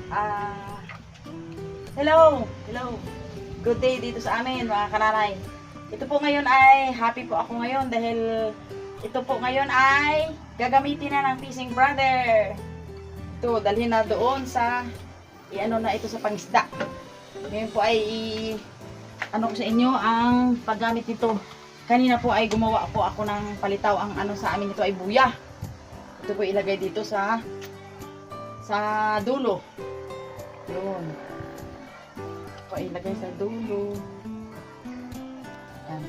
Ah, hello! Hello! Good day dito sa amin mga kananay. Ito po ngayon ay happy po ako ngayon dahil ito po ngayon ay gagamitin na ng fishing brother. Ito, dalhin na doon sa i-ano na ito sa pangisda. Ngayon po ay ano ko sa inyo ang paggamit nito. Kanina po ay gumawa po ako ng palitaw. Ang ano sa amin ito ay buya. Ito po ilagay dito sa dulo. Yun. Ito po ilagay sa dulo. Yan.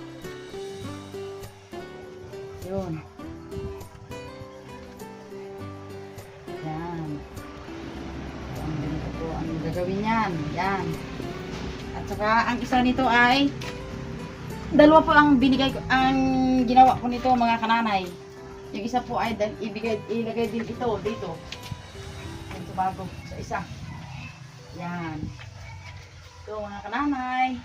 Yun. Yan. Ang ganito po ang gagawin yan. Yan. At saka ang isa nito ay dalawa po ang binigay ko, ang ginawa ko nito mga kananay. Yung isa po ay ilagay din ito dito. Ito bago sa isa. Yan. Ito mga kananay.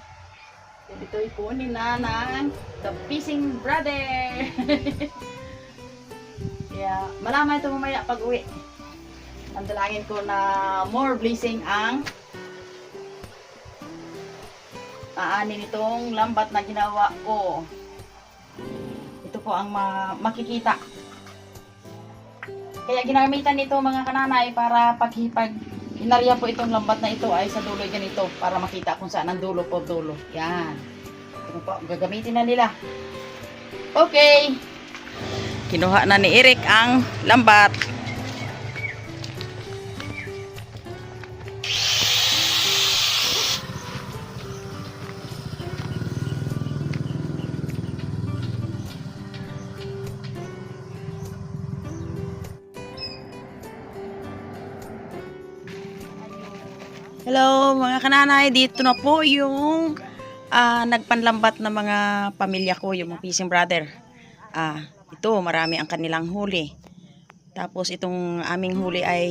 Ito ipunin na ng the fishing brother. Kaya malaman ito mamaya pag uwi. Ang dalangin ko na more blessing ang aanin itong lambat na ginawa ko. Ito po ang makikita. Kaya ginamitan nito mga kananay para pag inarya po itong lambat na ito ay sa dulo ganito para makita kung saan ang dulo po dulo. Yan. Ito po, gagamitin na nila. Okay. Kinuha na ni Eric ang lambat. Hello mga kananay, dito na po yung nagpanlambat na mga pamilya ko, yung mga fishing brother. Ito, marami ang kanilang huli. Tapos itong aming huli ay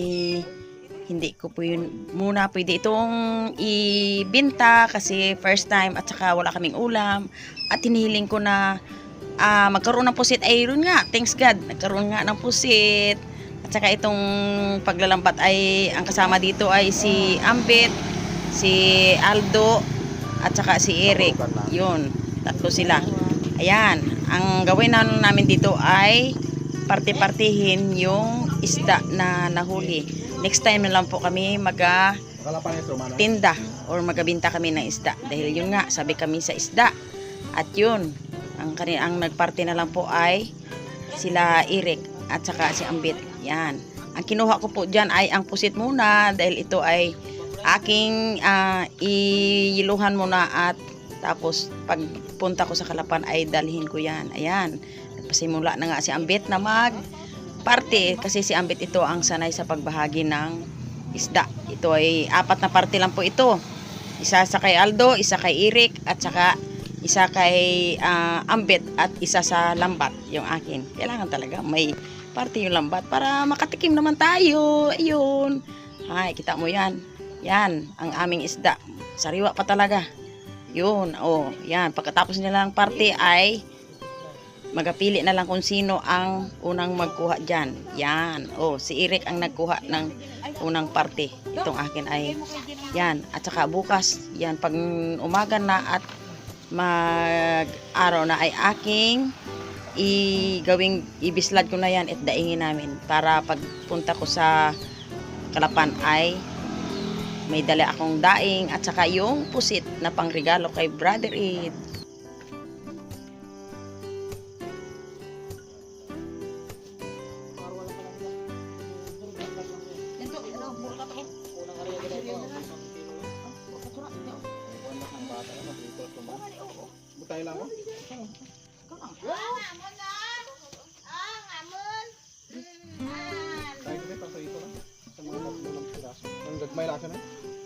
hindi ko po yun muna pwede itong ibenta kasi first time at saka wala kaming ulam. At hinihiling ko na magkaroon ng pusit. Ayun nga, thanks God, nagkaroon nga ng pusit. At saka itong paglalambat ay ang kasama dito ay si Ambit, si Aldo, at saka si Eric. Yun, tatlo sila. Ayan, ang gawin namin dito ay parte-partihin yung isda na nahuli. Next time na lang po kami mag-tinda or magabinta kami ng isda. Dahil yun nga, sabi kami sa isda. At yun, ang nagparte na lang po ay sila Eric at saka si Ambit. Yan. Ang kinuha ko po dyan ay ang pusit muna dahil ito ay aking iyiluhan muna at tapos pagpunta ko sa Kalapan ay dalhin ko yan. Ayan. Nagpasimula na nga si Ambit na mag-parte kasi si Ambit ito ang sanay sa pagbahagi ng isda. Ito ay 4 na parte lang po ito. Isa sa kay Aldo, isa kay Eric at saka isa kay Ambit at isa sa lambat yung akin. Kailangan talaga may parte yung lambat para makatikim naman tayo. Ayun. Ay, kita mo yan. Yan, ang aming isda. Sariwa pa talaga. Yun, oh, yan. Pagkatapos nilang parte ay magapili na lang kung sino ang unang magkuha dyan. Yan, oh, si Eric ang nagkuha ng unang parte. Itong akin ay yan. At saka bukas, yan, pag umaga na at mag-araw na ay aking ibislad ko na yan at daingin namin para pagpunta ko sa Kalapan ay may dala akong daing at saka yung pusit na pangregalo kay Brother Ed. Butay lang ako. Tayo kasi pasarito lang. Sa mga nalang piraso. Ang gagmay lasa na.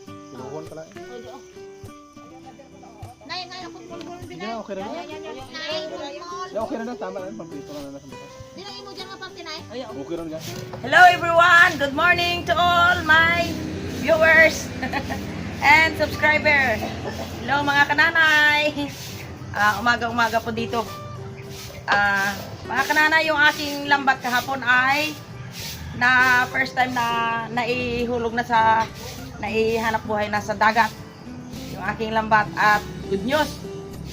Pinuhon pala eh. Hindi, okay na na. Hindi, okay na na. Tama na. Pampito na na sa bukas. Okay na na. Hello everyone! Good morning to all my viewers and subscribers. Hello mga kananay! Umaga-umaga po dito. Mga kananay, yung aking lambat kahapon ay na first time na naihulog na sa naihanap buhay na sa dagat yung aking lambat. At good news,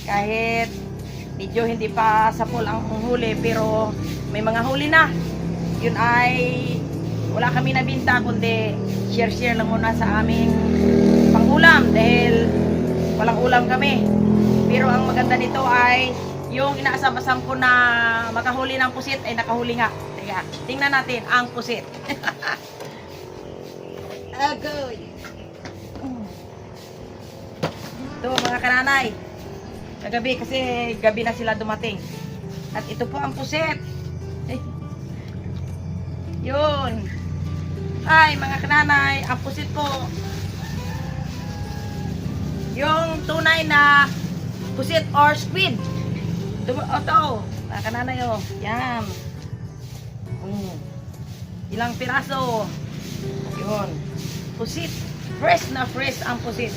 kahit medyo hindi pa sapol ang huli, pero may mga huli na. Yun ay wala kami nabinta, kundi share lang muna sa aming pangulam dahil walang ulam kami. Pero ang maganda nito ay yung inaasam-asam ko na makahuli ng pusit ay nakahuli nga. Teka, tingnan natin ang pusit. Agoy. Ito mga kananay, kagabi kasi gabi na sila dumating. At ito po ang pusit. Yun. Ay mga kananay, ang pusit po yung tunay na pusit or squid. Ito, mga kananay, oh. Yan. Ilang piraso. Yun. Pusit. Fresh na fresh ang pusit.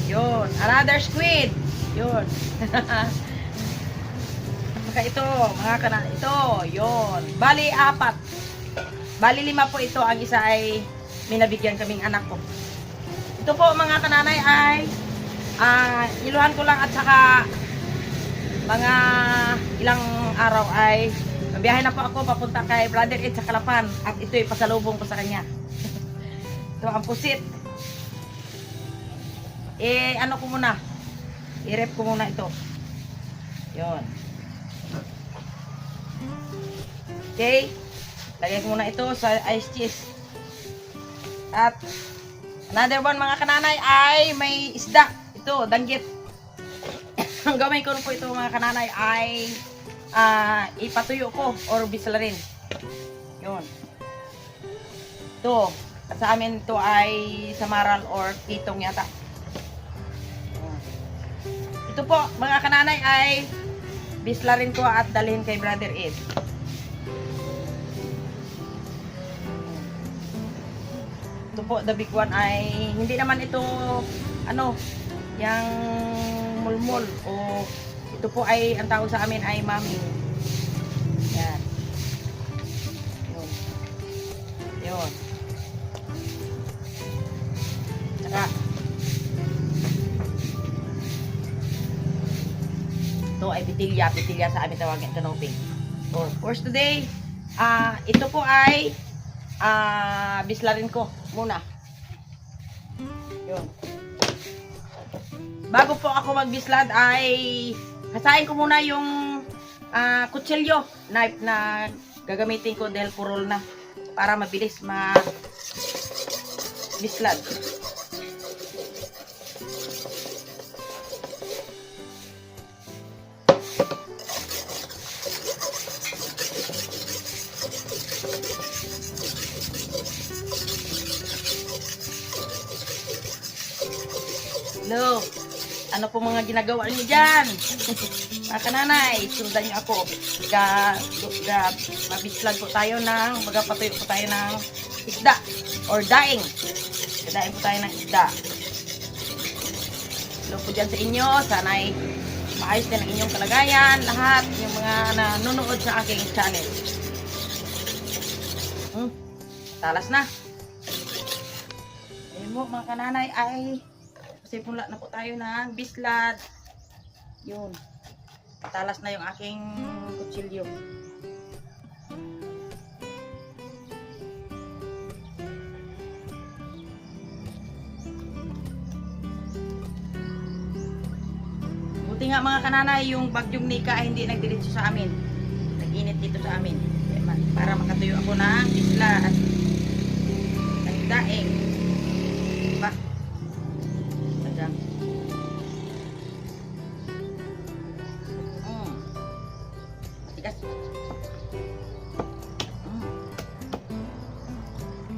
Yun. Another squid. Yun. Saka ito, mga kananay. Ito, yun. Bali, 4. Bali, 5 po ito. Ang isa ay minabigyan kaming anak ko. Ito po, mga kananay, ay iluhan ko lang at saka mga ilang araw ay mabiyahe na po ako papunta kay Brother Ed sa Kalapan. At ito'y pasalubong ko sa kanya. Ito ang pusit. Ano ko muna, i-rep ko muna ito. Yun. Okay, lagay ko muna ito sa ice cheese. At another one mga kananay ay may isda. Ito, danggit. Ang gawin ko po ito mga kananay ay ipatuyo ko or bislarin. Yun. Ito, sa amin ito ay samaral or pitong yata. Ito po mga kananay ay bislarin ko at dalhin kay Brother Ed. Ito po, the big one ay hindi naman ito ano, yung mulmul o ito po ay ang tawag sa amin ay mami. Yan. Yun. Yun. Saka ito ay pitilya sa amin tawagin kanoping. So, of course today, ito po ay bislarin ko muna. Yun. Bago po ako magbislad ay hasain ko muna yung kutsilyo, knife na gagamitin ko dahil purol na para mabilis bislad. Hello, ano po mga ginagawa niyo dyan? Mga kananay, sundan niyo ako. Mabislag po tayo ng, magpapatuyo po tayo ng isda or daing. Daing po tayo ng isda. Hello po dyan sa inyo. Sana'y maayos din ang inyong kalagayan. Lahat yung mga nanonood sa aking channel. Talas na. Ayun po mga kananay ay simula na po tayo ng bislad. Yun. Patalas na yung aking kutsilyo. Buti nga mga kananay, yung bagyong Nika ay hindi nagdiretso sa amin. Nag-init dito sa amin. Para makatuyo ako ng bislad. Ng daing. Diba? Matigas.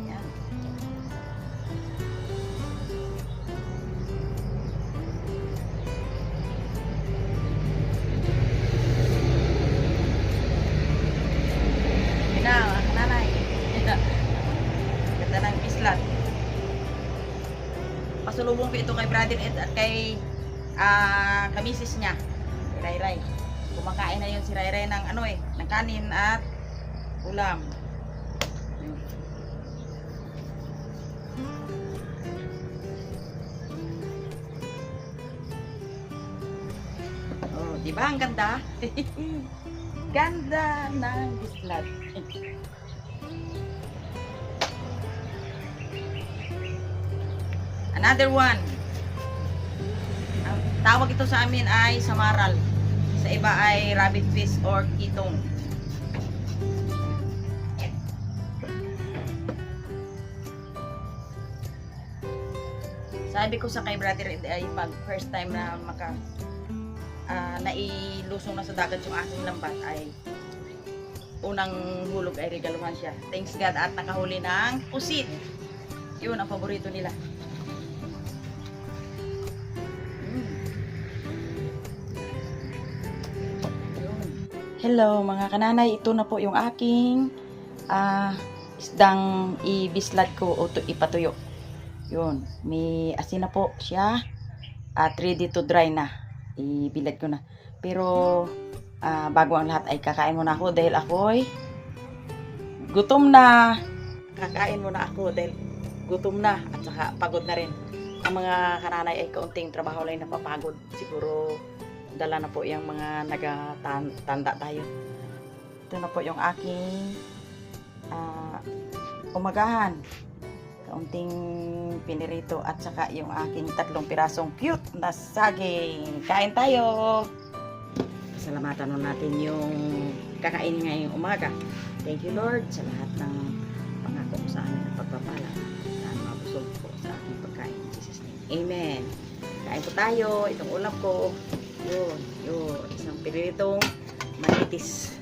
Yan. Yun na, mga nanay. Ganda ng bislad. Pasulubong ko ito kay Brother Ed at kay kamisis niya, si Ray. Kumakain na yun si Ray ng ng kanin at ulam. Oh, di ba ang ganda? Ganda ng bislad. Another one. Ang tawag ito sa amin ay samaral. Sa iba ay rabbit fish or kitong. Sabi ko sa kay brother Ed ay pag first time na nailusong na sa dagat yung aking lambat ay unang hulog ay regaluhan siya. Thanks God at nakahuli ng pusit. Yun ang paborito nila. Hello mga kananay, ito na po yung aking isdang ibislad ko o ipatuyo. Yun, may asin na po siya at ready to dry na. Ibilad ko na. Pero bago ang lahat ay kakain muna ako dahil ako'y gutom na. Kakain muna ako dahil gutom na at saka pagod na rin. Ang mga kananay ay kaunting trabaho lang napapagod. Siguro dala na po yung mga nagatanda tayo. Ito na po yung aking umagahan. Kaunting pinirito at saka yung aking 3 pirasong cute na saging. Kain tayo! Salamatan natin yung kakainin ngayong umaga. Thank you Lord sa lahat ng pangako mo sa amin ng pagpapala. Saan mabusog po sa aking pagkain. In Jesus name. Amen. Kain po tayo. Itong ulam ko. Yun. Isang piritong manitis.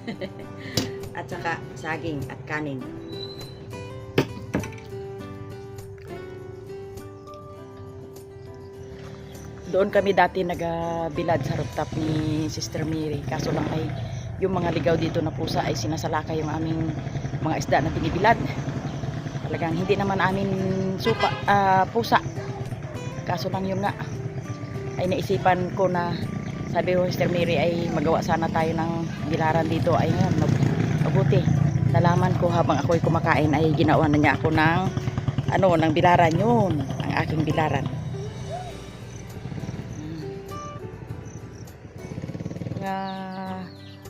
At saka saging at kanin. Doon kami dati nagabilad sa rooftop ni Sister Mary. Kaso lang ay yung mga ligaw dito na pusa ay sinasalakay yung aming mga isda na binibilad. Talagang hindi naman amin pusa. Kaso lang yun nga ay naisipan ko na sabi ko Sister Mary ay magawa sana tayo ng bilaran dito. Ay ngayon mabuti. Nalaman ko habang ako'y kumakain ay ginawa na niya ako ng bilaran yun. Ang aking bilaran.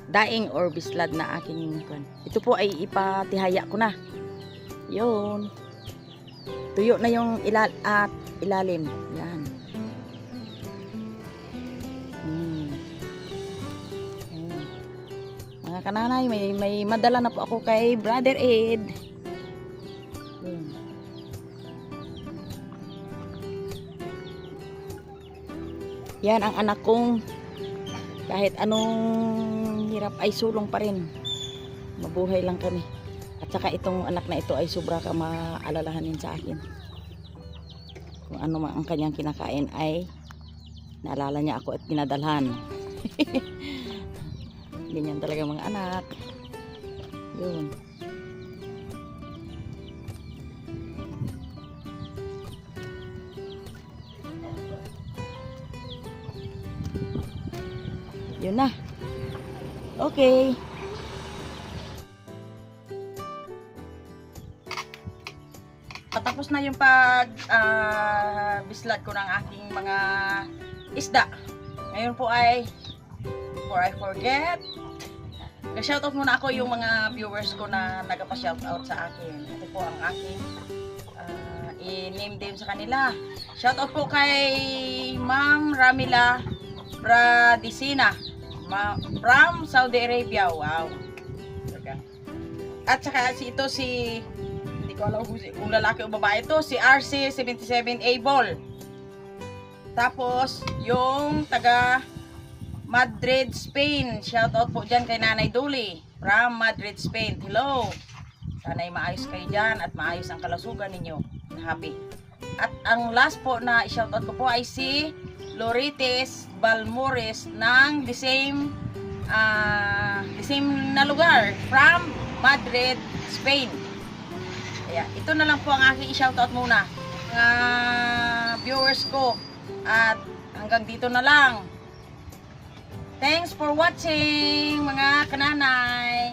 Daing or bislad na aking kwan. Ito po ay ipatihaya ko na. Yun. Tuyo na yung ilalim. Yan. Mga kananay, may madala na po ako kay Brother Ed. Yan ang anak kong kahit anong hirap ay sulong pa rin. Mabuhay lang kami. At saka itong anak na ito ay sobra ka maalalahanin sa akin. Kung ano man ang kanyang kinakain ay naalala niya ako at pinadalhan. Ganyan talaga mga anak. Yun. Yun na. Okay. Patapos na yung bislad ko ng aking mga isda. Ngayon po ay before I forget, nag-shoutout muna ako yung mga viewers ko na nagpa-shoutout sa akin. Ito po ang aking i-name din sa kanila. Shoutout po kay Ma'am Ramila Bradisina from Saudi Arabia. Wow. At saka hindi ko alam kung lalaki o babae ito, si RC77 Able. Tapos yung taga Madrid, Spain. Shoutout po dyan kay Nanay Duli from Madrid, Spain. Hello. Sana'y maayos kayo dyan at maayos ang kalasugan ninyo. Happy. At ang last po na i-shoutout ko po ay si Lorites Balmores ng the same na lugar from Madrid, Spain. Kaya ito na lang po ang aking i-shoutout muna mga viewers ko at hanggang dito na lang. Thanks for watching mga kananay.